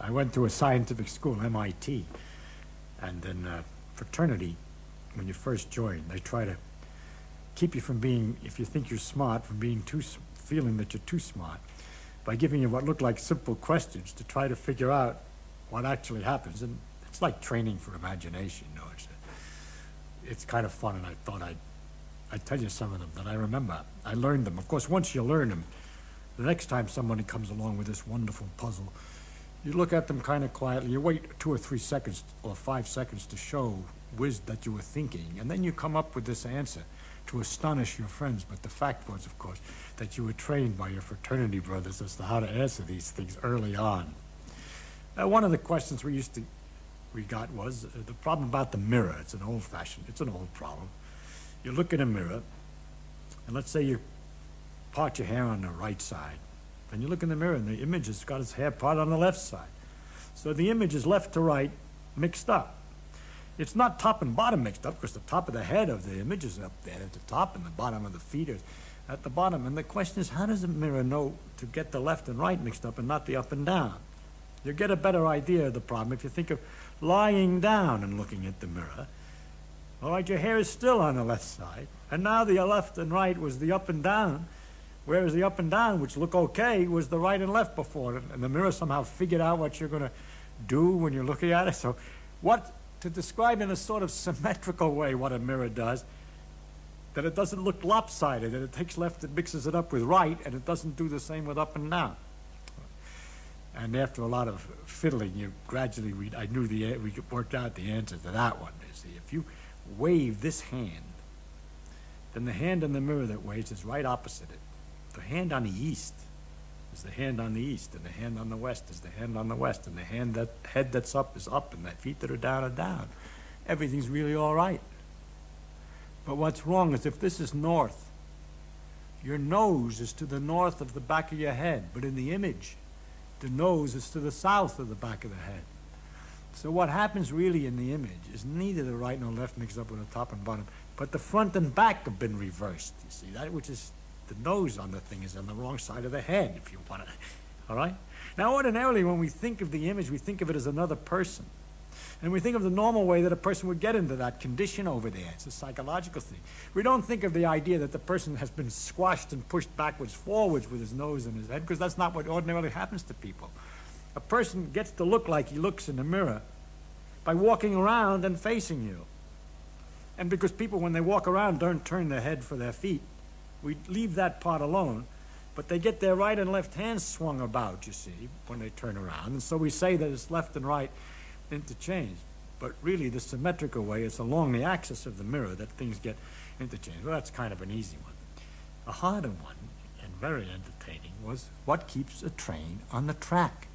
I went to a scientific school, MIT, and in fraternity, when you first join, they try to keep you from being, if you think you're smart, from being feeling that you're too smart, by giving you what look like simple questions to try to figure out what actually happens. And it's like training for imagination, you know. It's kind of fun, and I thought I'd tell you some of them that I remember. I learned them. Of course, once you learn them, the next time somebody comes along with this wonderful puzzle, you look at them kind of quietly. You wait 2 or 3 seconds or 5 seconds to show that you were thinking, and then you come up with this answer to astonish your friends. But the fact was, of course, that you were trained by your fraternity brothers as to how to answer these things early on. One of the questions we got was the problem about the mirror. It's an old problem. You look in a mirror, and let's say you part your hair on the right side, and you look in the mirror, and the image has got its hair part on the left side. So the image is left to right mixed up. It's not top and bottom mixed up, because the top of the head of the image is up there at the top, and the bottom of the feet is at the bottom. And the question is, how does the mirror know to get the left and right mixed up and not the up and down? You get a better idea of the problem if you think of lying down and looking at the mirror. All right, your hair is still on the left side, and now the left and right was the up and down, whereas the up and down, which look okay, was the right and left before. And the mirror somehow figured out what you're going to do when you're looking at it. So to describe in a sort of symmetrical way what a mirror does, that it doesn't look lopsided, that it takes left and mixes it up with right, and it doesn't do the same with up and down. And after a lot of fiddling, I knew we worked out the answer to that one. You see, if you wave this hand, then the hand in the mirror that waves is right opposite it. The hand on the east is the hand on the east, and the hand on the west is the hand on the west, and the head that's up is up, and the feet that are down are down. Everything's really all right. But what's wrong is if this is north, your nose is to the north of the back of your head, but in the image, the nose is to the south of the back of the head. So what happens really in the image is neither the right nor left mixed up with the top and bottom, but the front and back have been reversed. You see, that which is the nose on the thing is on the wrong side of the head, if you want to. All right? Now, ordinarily, when we think of the image, we think of it as another person. And we think of the normal way that a person would get into that condition over there. It's a psychological thing. We don't think of the idea that the person has been squashed and pushed backwards, forwards with his nose and his head, because that's not what ordinarily happens to people. A person gets to look like he looks in the mirror by walking around and facing you. And because people, when they walk around, don't turn their head for their feet, we leave that part alone. But they get their right and left hands swung about, you see, when they turn around. And so we say that it's left and right interchanged, but really the symmetrical way is along the axis of the mirror that things get interchanged. Well, that's kind of an easy one. A harder one, and very entertaining, was what keeps a train on the track?